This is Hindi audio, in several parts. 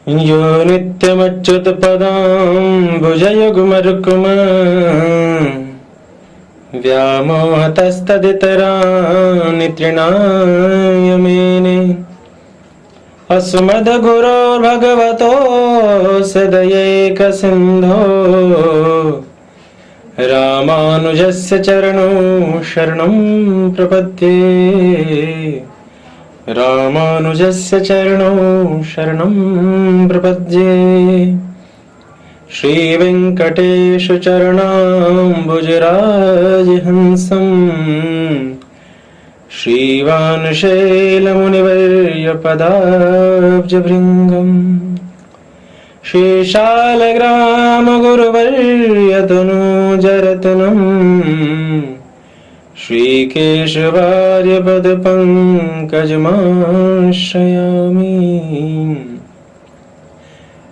यो नित्यमच्युतपदाम्बुजयुग्मरुक्म व्यामोहतस्तदितराणि तृणाय मेने। अस्मद्गुरोर्भगवतोऽस्य दयैकसिन्धो रामानुजस्य चरणौ शरणं प्रपद्ये। रामानुजस्य चरणौ शरणं प्रपद्ये। श्रीवेङ्कटेश चरणाम्बुजराजहंसं श्रीवानशैलमुनिवर्यपदाब्जभृङ्गम् शेषालग्रामगुरुवर्यतनूजरत्नम् श्रीकेशवार्यपदपङ्कजमाश्रयामि।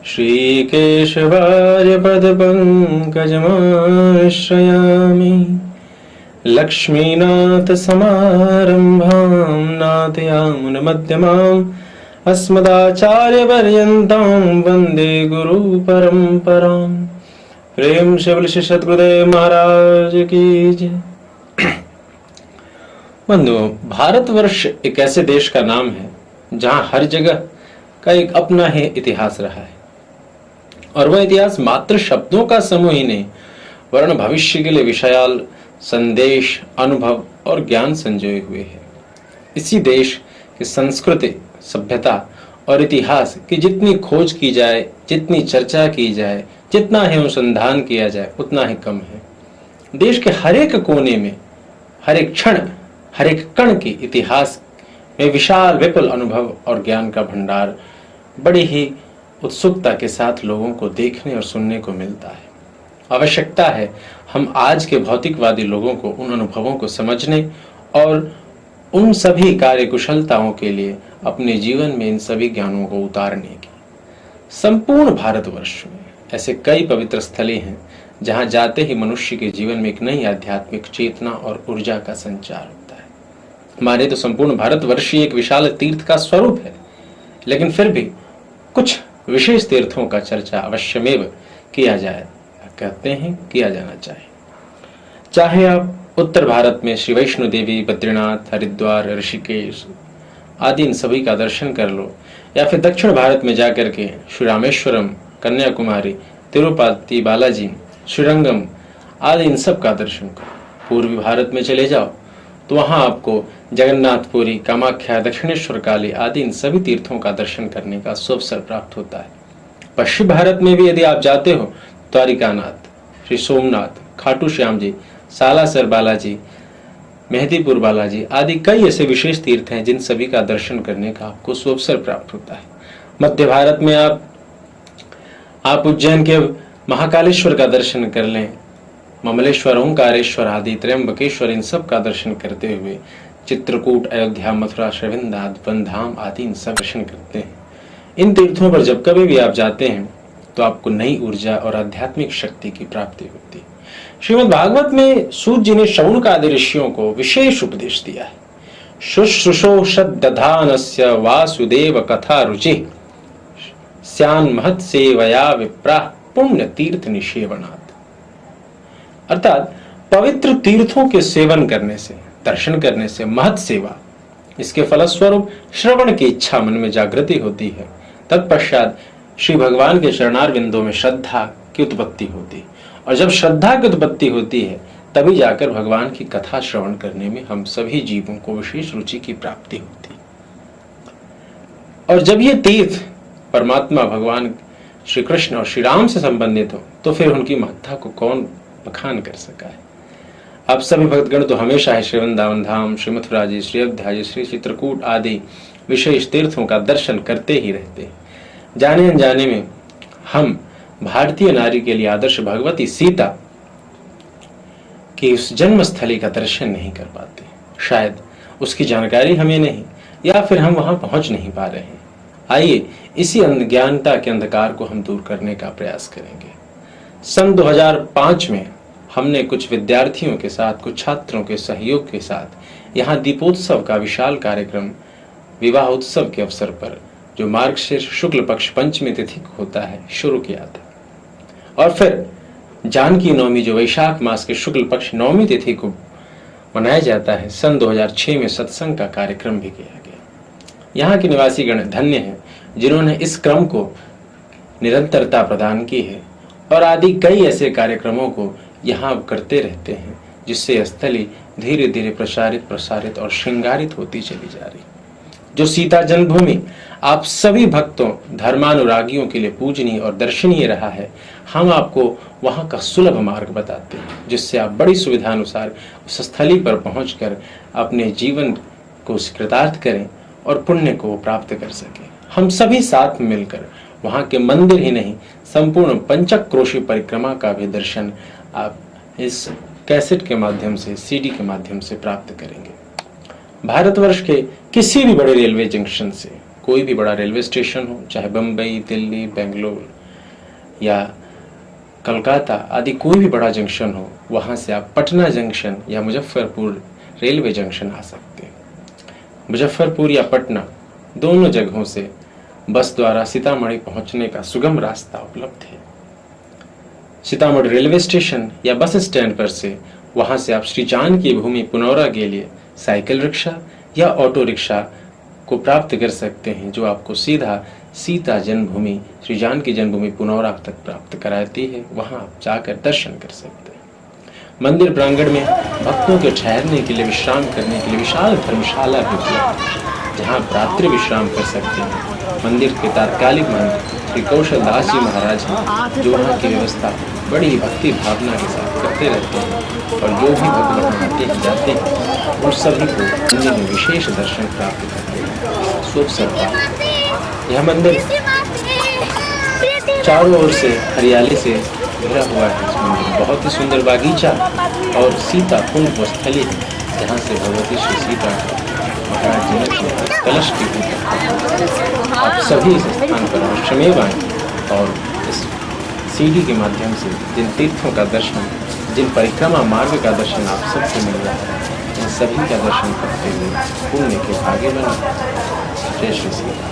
श्रीकेशवार्यपदपङ्कजमाश्रयामि। लक्ष्मीनाथसमारम्भां नाथयामुनमध्यमाम् अस्मदाचार्यपर्यन्तां वन्दे गुरुपरम्पराम्। प्रेम से बोलिए श्री सद्गुरुदेव महाराज की जय। बंधुओं, भारतवर्ष एक ऐसे देश का नाम है जहां हर जगह का एक अपना ही इतिहास रहा है, और वह इतिहास मात्र शब्दों का समूह ही नहीं, वरन भविष्य के लिए विशाल संदेश, अनुभव और ज्ञान संजोए हुए है। इसी देश की संस्कृति, सभ्यता और इतिहास की जितनी खोज की जाए, जितनी चर्चा की जाए, जितना ही अनुसंधान किया जाए, उतना ही कम है। देश के हर एक कोने में, हर एक क्षण, हर एक कण की इतिहास में विशाल विपुल अनुभव और ज्ञान का भंडार बड़ी ही उत्सुकता के साथ लोगों को देखने और सुनने को मिलता है। आवश्यकता है हम आज के भौतिकवादी लोगों को उन अनुभवों को समझने और उन सभी कार्य कुशलताओं के लिए अपने जीवन में इन सभी ज्ञानों को उतारने की। संपूर्ण भारतवर्ष में ऐसे कई पवित्र स्थलें हैं जहां जाते ही मनुष्य के जीवन में एक नई आध्यात्मिक चेतना और ऊर्जा का संचार होता है। हमारे तो संपूर्ण भारतवर्ष ही एक विशाल तीर्थ का स्वरूप है, लेकिन फिर भी कुछ विशेष तीर्थों का चर्चा अवश्यमेव किया जाए, कहते हैं किया जाना चाहिए। चाहे आप उत्तर भारत में श्री वैष्णो देवी, बद्रीनाथ, हरिद्वार, ऋषिकेश आदि इन सभी का दर्शन कर लो, या फिर दक्षिण भारत में जाकर के श्री रामेश्वरम, कन्याकुमारी, तिरुपति बालाजी, श्रीरंगम आदि इन सब का दर्शन करो। पूर्वी भारत में चले जाओ तो वहां आपको जगन्नाथपुरी, कामाख्या, दक्षिणेश्वर काली आदि इन सभी तीर्थों का दर्शन करने का सुअवसर प्राप्त होता है। पश्चिम भारत में भी यदि आप जाते हो, द्वारिकानाथ, श्री सोमनाथ, खाटू श्याम जी, सालासर बालाजी, मेहदीपुर बालाजी आदि कई ऐसे विशेष तीर्थ हैं जिन सभी का दर्शन करने का आपको सुअवसर प्राप्त होता है। मध्य भारत में आप उज्जैन के महाकालेश्वर का दर्शन कर लें, ममलेश्वर, ओंकारेश्वर आदि, त्र्यंबकेश्वर इन सब का दर्शन करते हुए चित्रकूट, अयोध्या, मथुरा, श्रवणदास, वनधाम आदि इन सब दर्शन करते हैं। इन तीर्थों पर जब कभी भी आप जाते हैं तो आपको नई ऊर्जा और आध्यात्मिक शक्ति की प्राप्ति होती है। श्रीमद् भागवत में सूत जी ने शौनक आदि ऋषियों को विशेष उपदेश दिया है। शुश्रूषोषदधानस्य वासुदेव कथा रुचि स्यान् महत् सेवया विप्राः पुण्य तीर्थ निषेवनात्। अर्थात पवित्र तीर्थों के सेवन करने से, दर्शन करने से महत् सेवा, इसके फलस्वरूप श्रवण की इच्छा मन में जागृति होती है। तत्पश्चात श्री भगवान के चरणारविंदों में श्रद्धा की उत्पत्ति होती है, और जब श्रद्धा की उत्पत्ति होती है तभी जाकर भगवान की कथा श्रवण करने में हम सभी जीवों को विशेष रुचि की प्राप्ति होती है। और जब ये तीर्थ परमात्मा भगवान श्री कृष्ण और श्री राम से संबंधित हो तो फिर उनकी महत्ता को कौन बखान कर सका है। आप सभी भक्तगण तो हमेशा ही श्री वृंदावन धाम, श्री मथुरा जी, श्री अयोध्या जी, श्री चित्रकूट आदि विशेष तीर्थों का दर्शन करते ही रहते हैं। जाने अनजाने में हम भारतीय नारी के लिए आदर्श भगवती सीता की उस जन्म स्थली का दर्शन नहीं कर पाते। शायद उसकी जानकारी हमें नहीं, या फिर हम वहां पहुंच नहीं पा रहे हैं। आइए इसी अज्ञानता के अंधकार को हम दूर करने का प्रयास करेंगे। सन 2005 में हमने कुछ विद्यार्थियों के साथ, कुछ छात्रों के सहयोग के साथ यहाँ दीपोत्सव का विशाल कार्यक्रम विवाह उत्सव के अवसर पर जो मार्गशीर्ष शुक्ल पक्ष पंचमी तिथि को होता है, शुरू किया था। और फिर जानकी नवमी जो वैशाख मास के शुक्ल पक्ष नवमी तिथि को मनाया जाता है, सन 2006 में सत्संग का कार्यक्रम भी किया गया। यहाँ के निवासी गण धन्य हैं जिन्होंने इस क्रम को निरंतरता प्रदान की है और आदि कई ऐसे कार्यक्रमों को यहाँ करते रहते हैं, जिससे स्थली धीरे धीरे प्रसारित और श्रृंगारित होती चली जा रही। जो सीता जन्मभूमि आप सभी भक्तों धर्मानुरागियों के लिए पूजनीय और दर्शनीय रहा है, हम आपको वहां का सुलभ मार्ग बताते हैं, जिससे आप बड़ी सुविधानुसार उस स्थली पर पहुंचकर अपने जीवन को कृतार्थ करें और पुण्य को प्राप्त कर सकें। हम सभी साथ मिलकर वहां के मंदिर ही नहीं, संपूर्ण पंचक्रोशी परिक्रमा का भी दर्शन आप इस कैसेट के माध्यम से, सीडी के माध्यम से प्राप्त करेंगे। भारतवर्ष के किसी भी बड़े रेलवे जंक्शन से, कोई भी बड़ा रेलवे स्टेशन हो, चाहे बंबई, दिल्ली, बेंगलोर या कलकत्ता आदि कोई भी बड़ा जंक्शन हो, वहां से आप पटना जंक्शन या मुजफ्फरपुर रेलवे जंक्शन आ सकते हैं। मुजफ्फरपुर या पटना दोनों जगहों से बस द्वारा सीतामढ़ी पहुंचने का सुगम रास्ता उपलब्ध है। सीतामढ़ी रेलवे स्टेशन या बस स्टैंड पर से वहां से आप श्री जानकी भूमि पुनौरा के लिए साइकिल रिक्शा या ऑटो रिक्शा को प्राप्त कर सकते हैं, जो आपको सीधा सीता जन्मभूमि, श्री जानकी जन्मभूमि पुनौरा तक प्राप्त कराती है। वहां आप जाकर दर्शन कर सकते हैं। मंदिर प्रांगण में भक्तों के ठहरने के लिए, विश्राम करने के लिए विशाल धर्मशाला भी उपलब्ध है, जहाँ आप रात्रि विश्राम कर सकते हैं। मंदिर के तात्कालिक महंत श्री कौशल दास जी महाराज हैं, जो वहाँ की व्यवस्था बड़ी भक्ति भावना के साथ करते रहते हैं और जो भी भक्त वहाँ आते हैं जाते हैं उन सभी को मंदिर में विशेष दर्शन प्राप्त करते हैं। शुभ सप्ताह। यह मंदिर चारों ओर से हरियाली से घिरा हुआ है। इस मंदिर में बहुत ही सुंदर बागीचा और सीता कुंड व स्थली है, जहाँ से भगवती श्री सीता महाराज जनक जी कलश की पूजा। आप सभी इस स्थान पर अवश्यमेव आएं और इस सीडी के माध्यम से जिन तीर्थों का दर्शन, जिन परिक्रमा मार्ग का दर्शन आप सबको मिल रहा है, इन सभी का दर्शन करते हुए पुण्य के भागी बने। जय श्री सीता।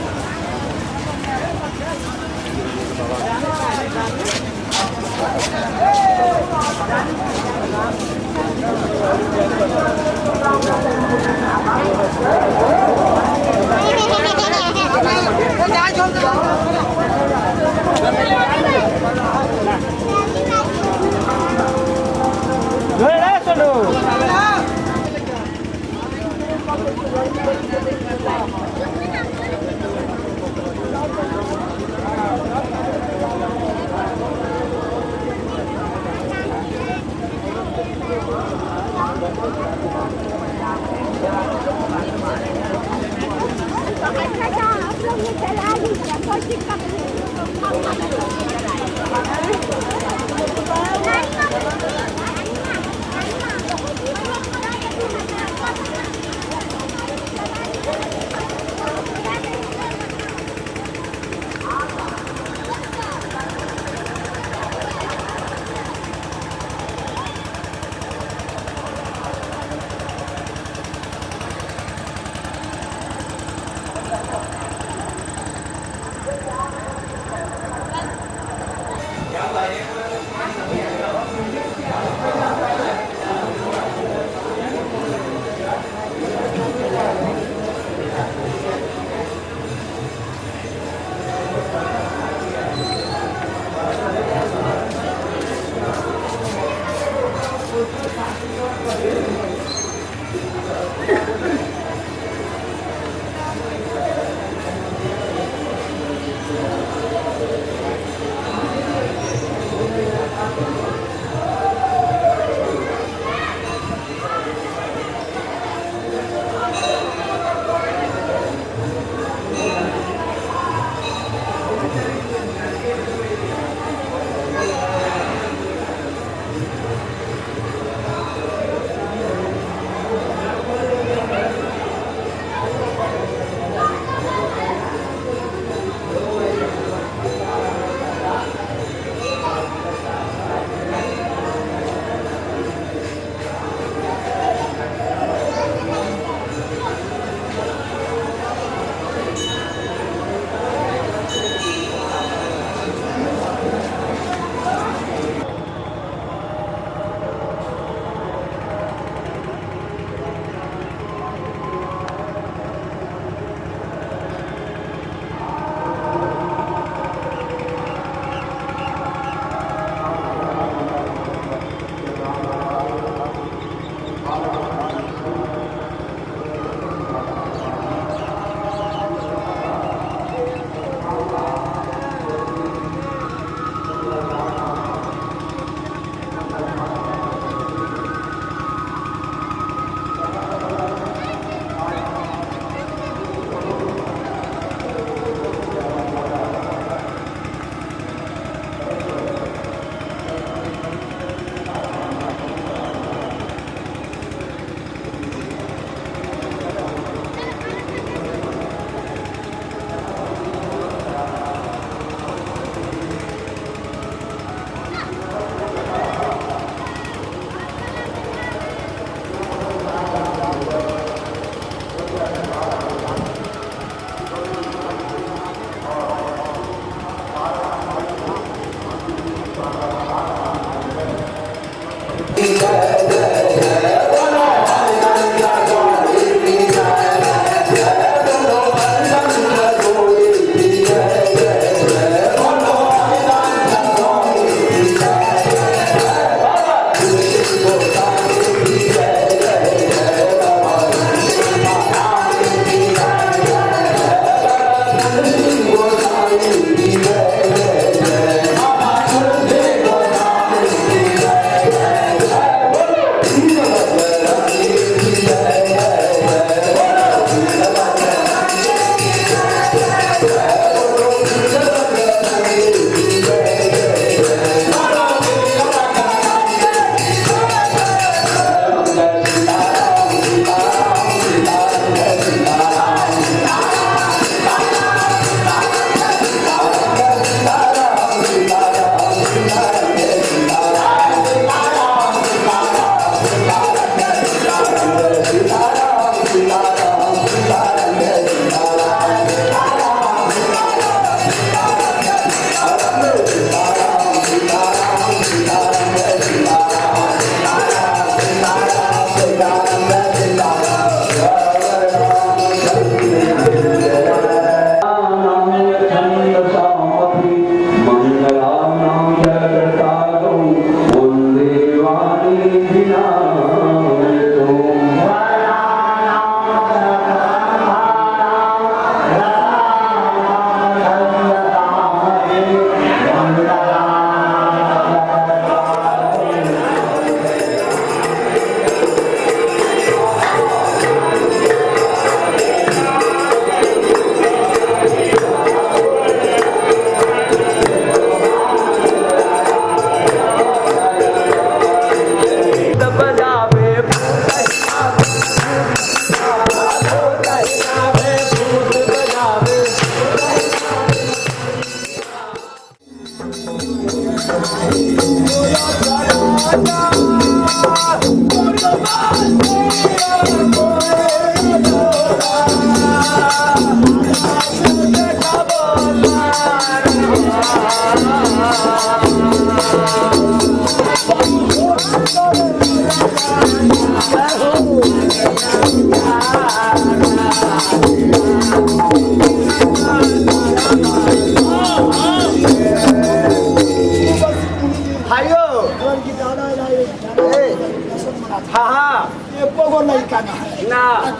Yeah.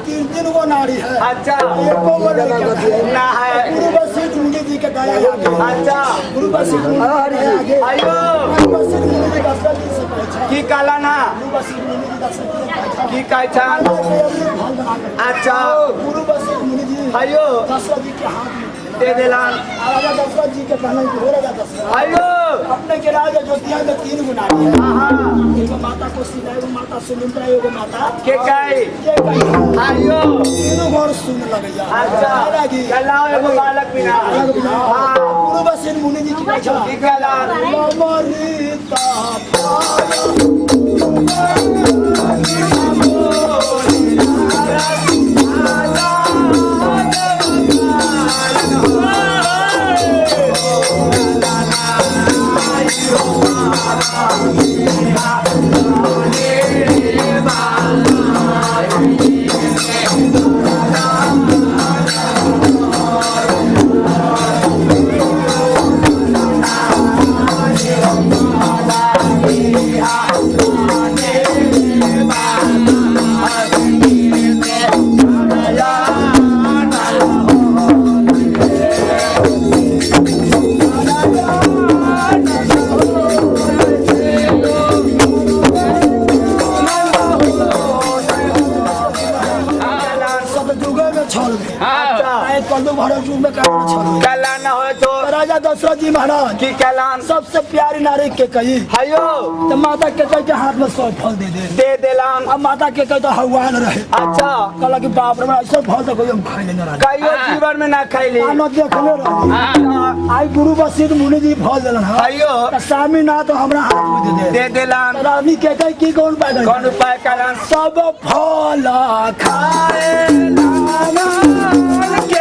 तीन गो नारी है। अच्छा ना है गुरु वशिष्ठ मुनि जी के दया अच्छा गुरु वशिष्ठ मुनि आगे आयो की काला ना गुरु वशिष्ठ मुनि जी की कहता अच्छा गुरु वशिष्ठ मुनि जी आयो दशरथ जी के हाथ में दे देलान राजा दशरथ जी के कहना कि हो राजा दशरथ आयो अपने के राजा अयोध्या में तीन गो नारी है। हां एगो माता कोशिला एगो माता सुमित्रा एगो माता के आयो तीनों घर सुन लगैया। अच्छा लागी कलाओ एगो बालक बिना हां गुरु वशिष्ठ मुनि जी की कहता की कला अमृता राजा दशरथ जी महाराज की कैलान सबसे प्यारी नारी के कही हायो तो माता के कह के हाथ में 100 फल दे देलान। अब माता के कह तो हवान रहे। अच्छा कहला कि बाप रे ऐसा फल तो कोई हम खाई लेना रहा कहियो जीवन में ना खाइले न देखले रहे। आई गुरु वशिष्ठ मुनि जी फल देलन हायो तो स्वामी ना तो हमरा हाथ में दे देलान। रानी के कह की कौन उपाय करन सब फल खाए लाना के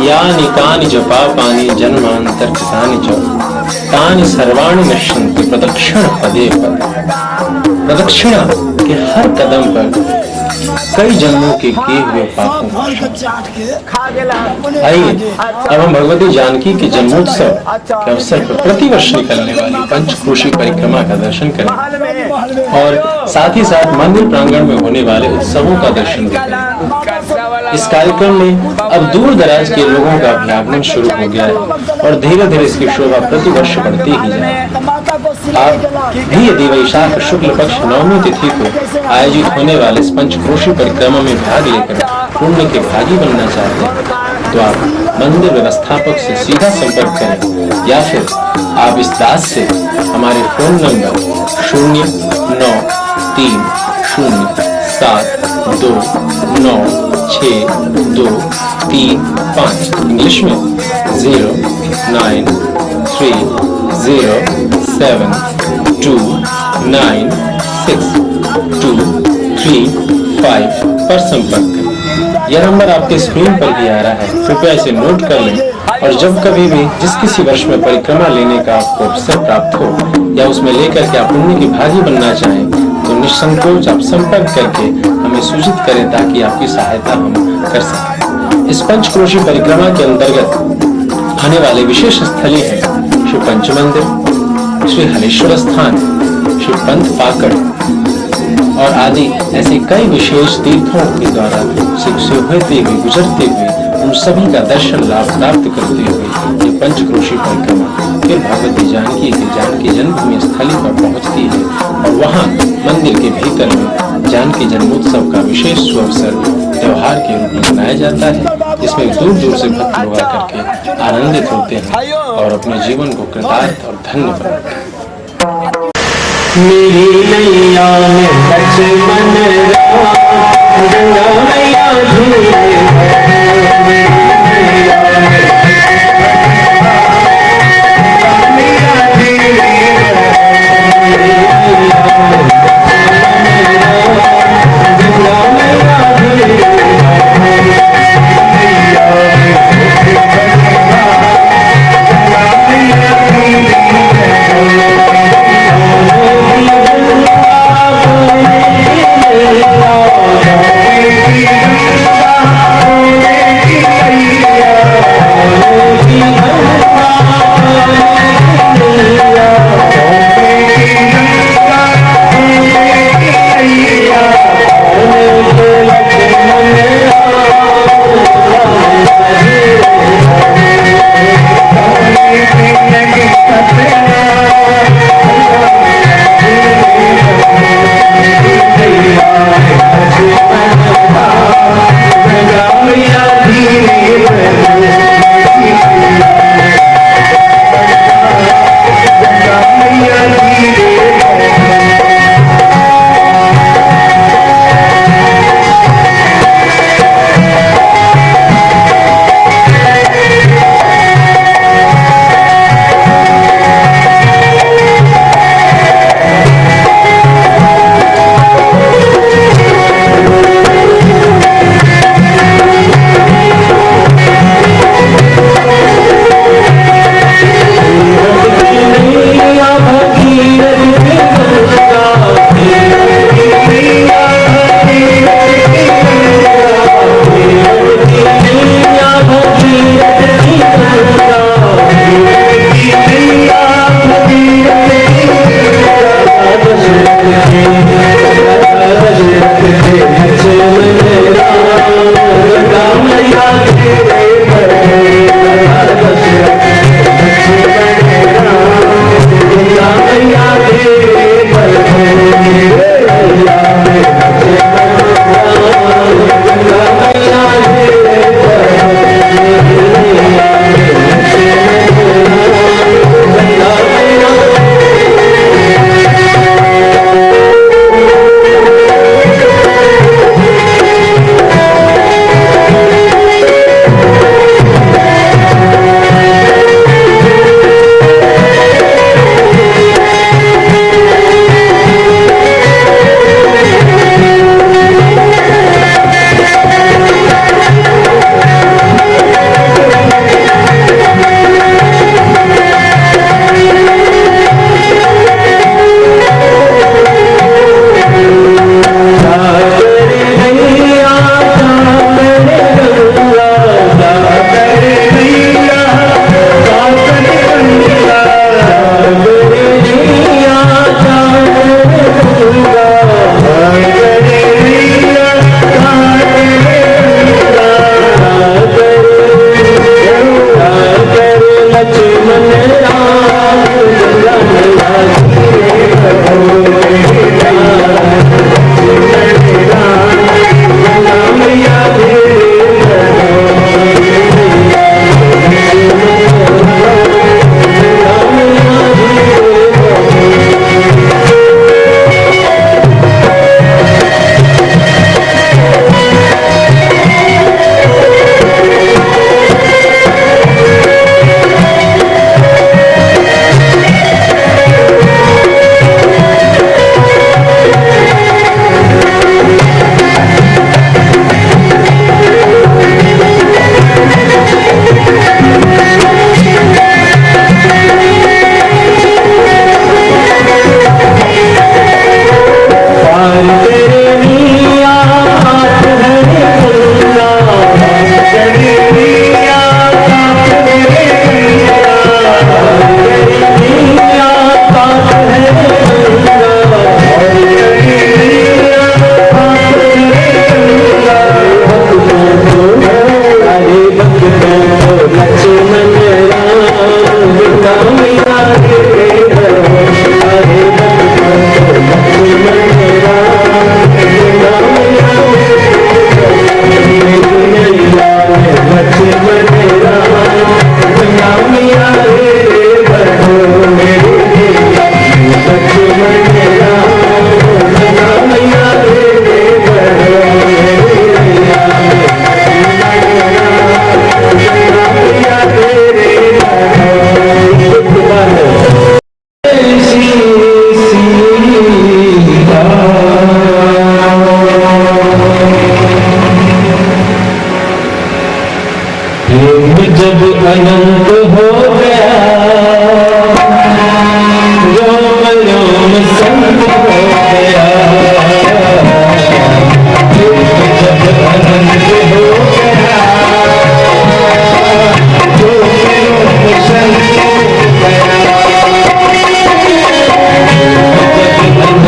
यानि कानि च पापानि जन्मांतर कृतानि च तानि सर्वाणि नश्यन्ति प्रदक्षिण पदे पदे। प्रदक्षिणा के हर कदम पर कई जन्मों के किए हुए पापों। आइए अब हम भगवती जानकी के जन्मोत्सव के अवसर पर प्रतिवर्ष निकलने वाली पंचक्रोशी परिक्रमा का दर्शन करें और साथ ही साथ मंदिर प्रांगण में होने वाले उत्सवों का दर्शन करें। इस कार्यक्रम में अब दूर दराज के लोगों का भी आगमन शुरू हो गया है और धीरे धीरे इसकी शोभा प्रतिवर्ष बढ़ती ही जाए। आप भी यदि वैशाख शुक्ल पक्ष नवमी तिथि को आयोजित होने वाले इस पंचक्रोशी परिक्रमा में भाग लेकर पुण्य के भागी बनना चाहते हैं तो आप मंदिर व्यवस्थापक से सीधा संपर्क करें या फिर आप इस दास से हमारे फोन नंबर 0930962335 इंग्लिश में 09307296235 पर संपर्क करें। यह नंबर आपके स्क्रीन पर भी आ रहा है, कृपया इसे नोट कर लें और जब कभी भी जिस किसी वर्ष में परिक्रमा लेने का आपको अवसर प्राप्त हो या उसमें लेकर के आप पुण्य की भागी बनना चाहें तो निसंकोच आप संपर्क करके हमें सूचित करें ताकि आपकी सहायता हम कर सकें। इस पंचक्रोशी परिक्रमा के अंतर्गत आने वाले विशेष स्थली है श्री पंच मंदिर, श्री हलेश्वर स्थान, श्री पंथ पाकड़ और आदि ऐसे कई विशेष तीर्थों के द्वारा से होते हुए गुजरते हुए उन सभी का दर्शन लाभ प्राप्त करते हुए ये पंचक्रोशी परिक्रमा फिर भगवती जानकी के जानकी जन्मभूमि स्थली पर पहुंचती है और वहां मंदिर के भीतर में जानकी जन्मोत्सव का विशेष अवसर त्योहार के रूप में मनाया जाता है, जिसमें दूर दूर से भक्त लोग आकर के आनंदित होते हैं और अपने जीवन को कृतार्थ और धन्य बनाते हैं। मेरी नैया में लक्ष्मण राम, गंगा मैया धीरे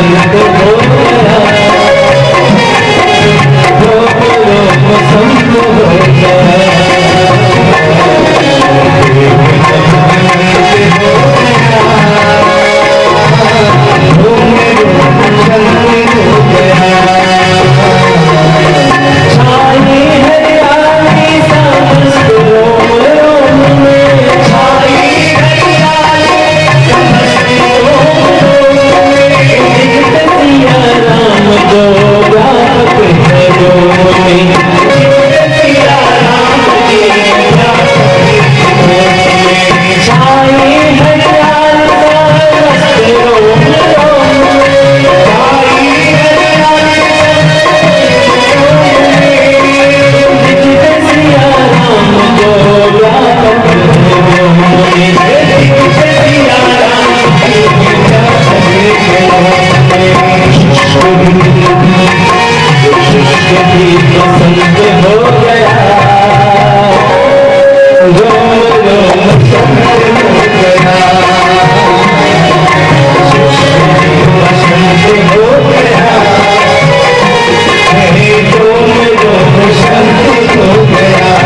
संत हो गया, रोम रोम संत हो गया,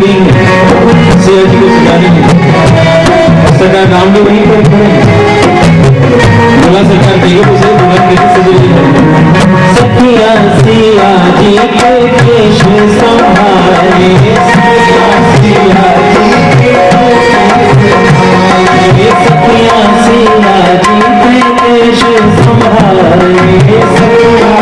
दी सिया जी को सजाने के लिए। सरकार नाम भी वहीं पर खड़े बोला सरकार कहिए उसे दुल्हन कैसे सजेगी। सखिया सिया जी के केश संभाले, सखिया सिया जी के सखिया सिया जी के केश संभाले, सखिया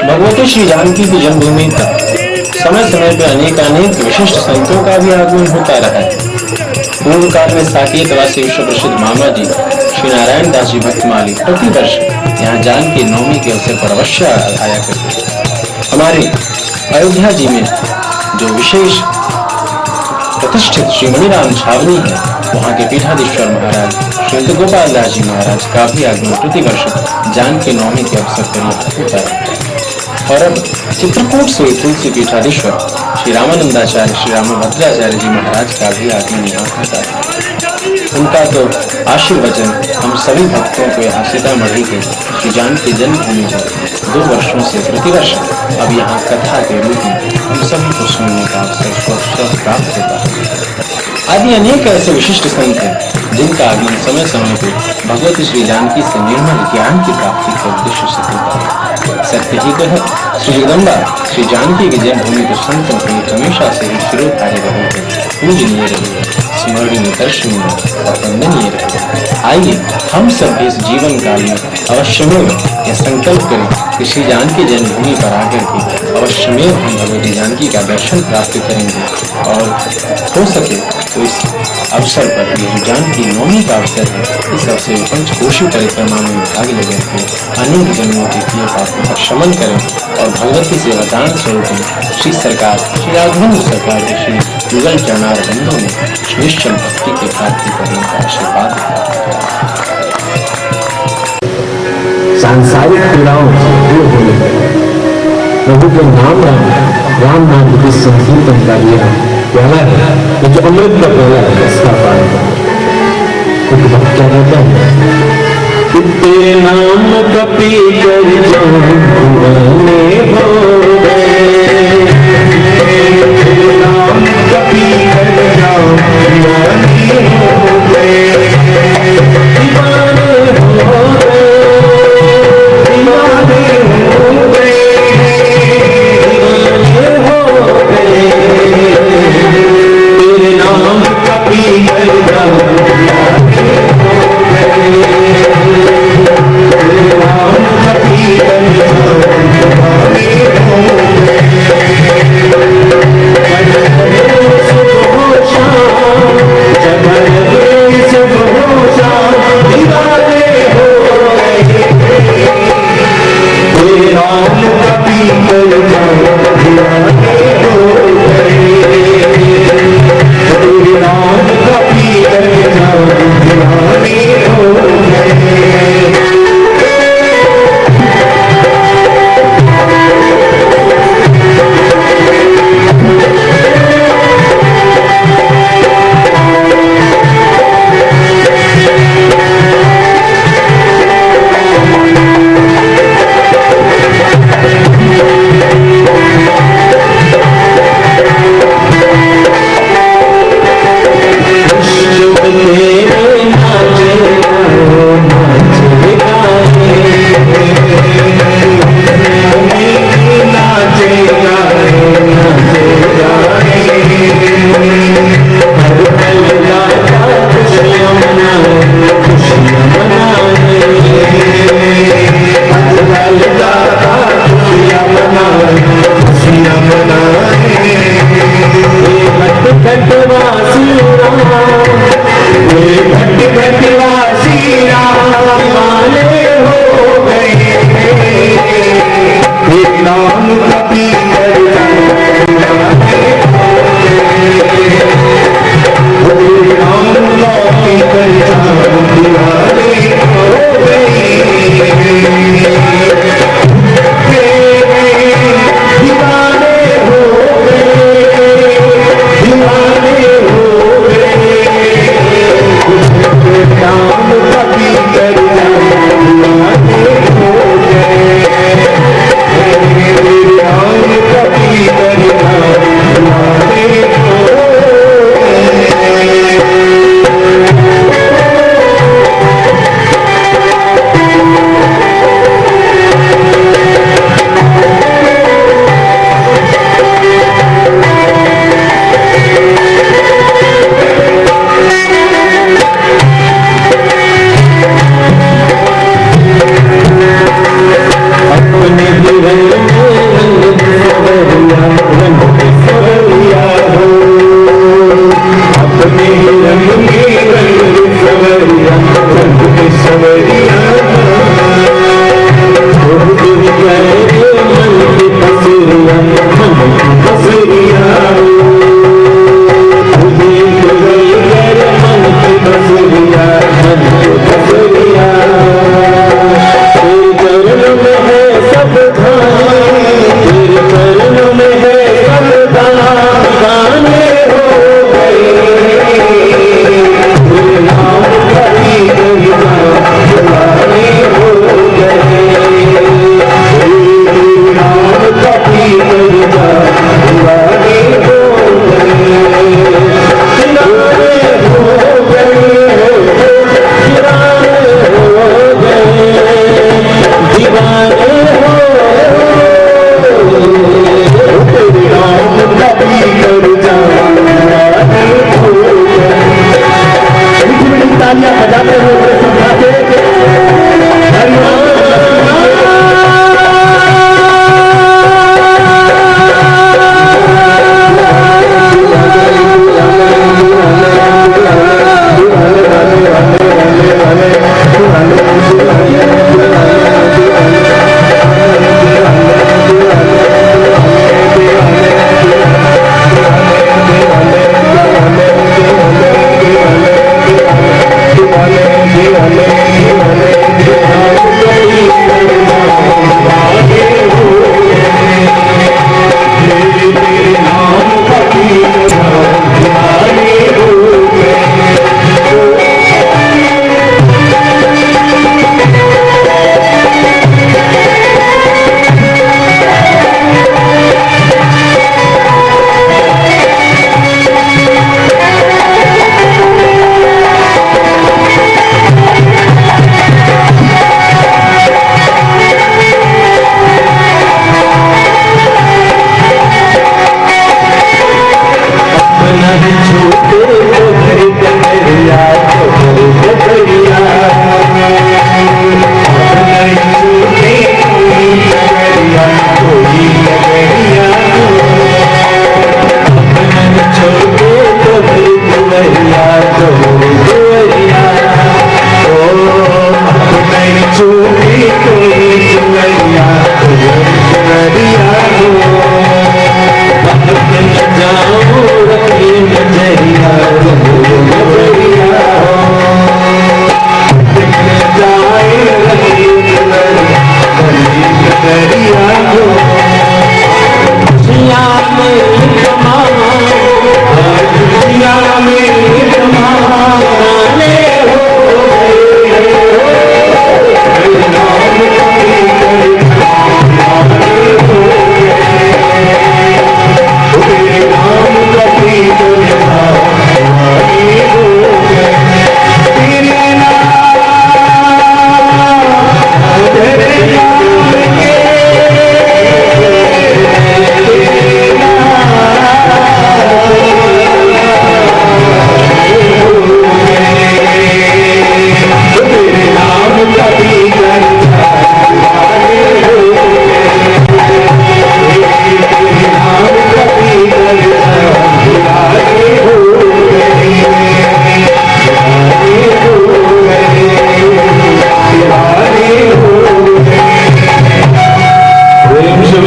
भगवती श्री जानकी की जन्मभूमि पर समय समय पर अनेक विशिष्ट संतों का भी आगमन होता रहा है। पूर्व काल में साकेतवासी विश्व प्रसिद्ध मामा जी श्री नारायण दास जी भक्तमाली प्रति वर्ष यहाँ जानकी नवमी के अवसर पर अवश्य आया करते। हमारे अयोध्या जी में जो विशेष प्रतिष्ठित श्री मणिराम छावनी है, वहाँ के पीठाधीश्वर महाराज श्री गोपाल दास जी महाराज का भी आगमन प्रतिवर्ष जानकी नवमी के अवसर पर यहाँ होता है। और अब चित्रकूट से तुलसी पीठाधीश्वर श्री रामानंदाचार्य श्री रामभद्राचार्य जी महाराज का भी आगमन यहाँ होता है। उनका तो आशीर्वचन हम सभी भक्तों को यहाँ सीतामढ़ी के श्री जानकी जन्मभूमि पर 2 वर्षों से प्रतिवर्ष अब यहाँ कथा के रूप में हम सभी को सुनने का अवसर प्राप्त होता है। आदि अनेक ऐसे विशिष्ट संत हैं जिनका आगमन समय समय पर भगवती श्री जानकी से निर्मल ज्ञान की प्राप्ति के उद्देश्य से होता है। सत्य ही तो है, श्री जगदम्बा श्री जानकी की जन्मभूमि को संतों के हमेशा से ही शिरोधार्य रहे हैं, पूजनीय रही है, स्मरणीय, दर्शनीय और वंदनीय रहे हैं। आइए हम सब इस जीवन काल में अवश्यमेव यह संकल्प करें कि श्री जानकी जन्मभूमि पर आकर के अवश्यमेव हम भगवती जानकी का दर्शन प्राप्त करेंगे और हो सके तो इस अवसर पर ये जो जानकी नवमी का अवसर है, इस अवसर में पंचकोशी परिक्रमा में भाग लेकर के अनेक जन्मों के किए पापों का शमन करें और भगवती से वरदान स्वरूप श्री सरकार श्री राघवेंद्र सरकार के श्री युगल चरणार बंधों में निश्चल भक्ति के प्राप्ति करने का आशीर्वाद। सांसारिक पीड़ाओं से दूर होने प्रभु के नाम राम नाम के संकीर्तन का लिया प्याला है, ये जो अमृत का प्याला है, इसका पान एक भक्त क्या कहता है, तेरे नाम का पी कर जाऊं दीवाने हो गए, तेरे नाम का पी कर जाऊं दीवाने हो गए, दीवाने हो गए, दीवाने हो गए, नाम का पीकर जाओ दीवाने हो गए, तेरे नाम का पीकर जाओ दीवाने हो गए। Thank you.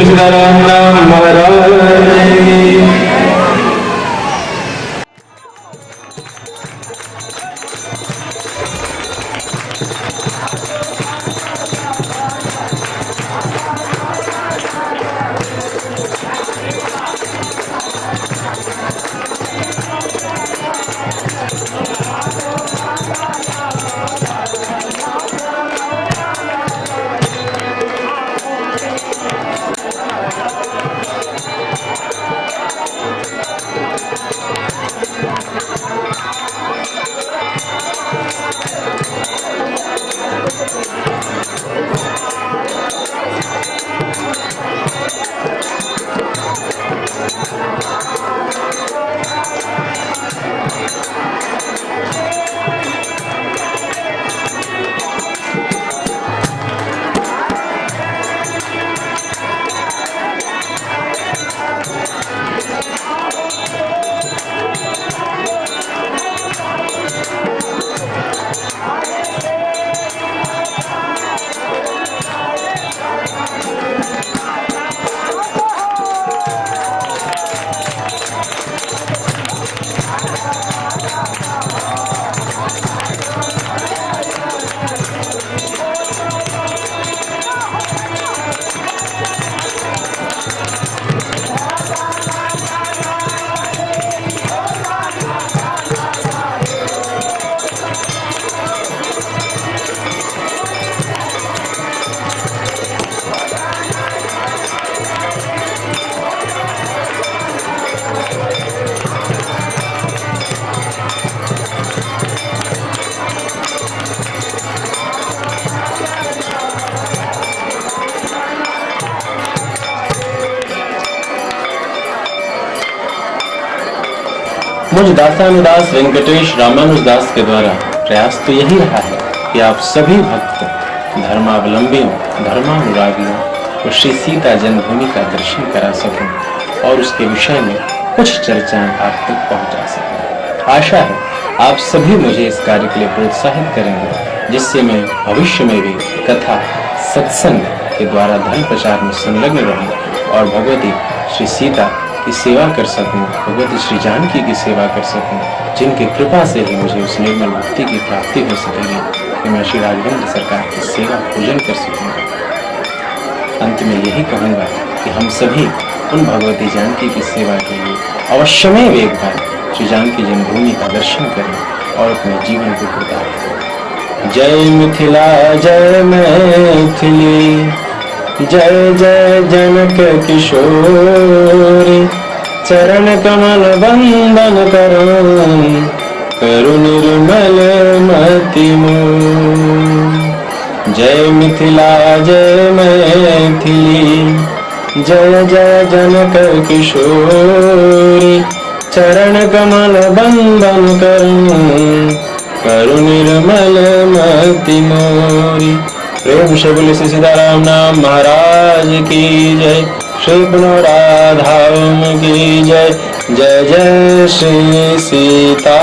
श्री सीताराम नाम महाराज की। मुझ दासानुदास वेंकटेश रामानुजदास के द्वारा प्रयास तो यही रहा है कि आप सभी भक्त धर्मावलंबियों धर्मानुरागियों को श्री सीता जन्मभूमि का दर्शन करा सकूं और उसके विषय में कुछ चर्चाएं आप तक पहुंचा सकूं। आशा है आप सभी मुझे इस कार्य के लिए प्रोत्साहित करेंगे, जिससे मैं भविष्य में भी कथा सत्संग के द्वारा धर्म प्रचार में संलग्न रहूं और भगवती श्री सीता की सेवा कर सकूं, भगवती श्री जानकी की सेवा कर सकूं, जिनकी कृपा से ही मुझे उस निर्मल मुक्ति की प्राप्ति हो सकेगी कि मैं श्री राघवेंद्र सरकार की सेवा पूजन कर सकूंगा। अंत में यही कहूंगा कि हम सभी उन भगवती जानकी की सेवा के लिए अवश्यमेव एक बार श्री जानकी जन्मभूमि का दर्शन करें और अपने जीवन को कृतार्थ करें। जय मिथिला जय मैथिली, जय जय जनक किशोरी, चरण कमल बंदन करु निर्मल मति मोर। जय मिथिला जय मैथिली, जय जय जनक किशोरी, चरण कमल बंदन करु निर्मल मति मोरी। प्रेम से बोले श्री सीताराम नाम महाराज की जय, श्री पुनराधाम की जय, जय जय श्री सीताराम।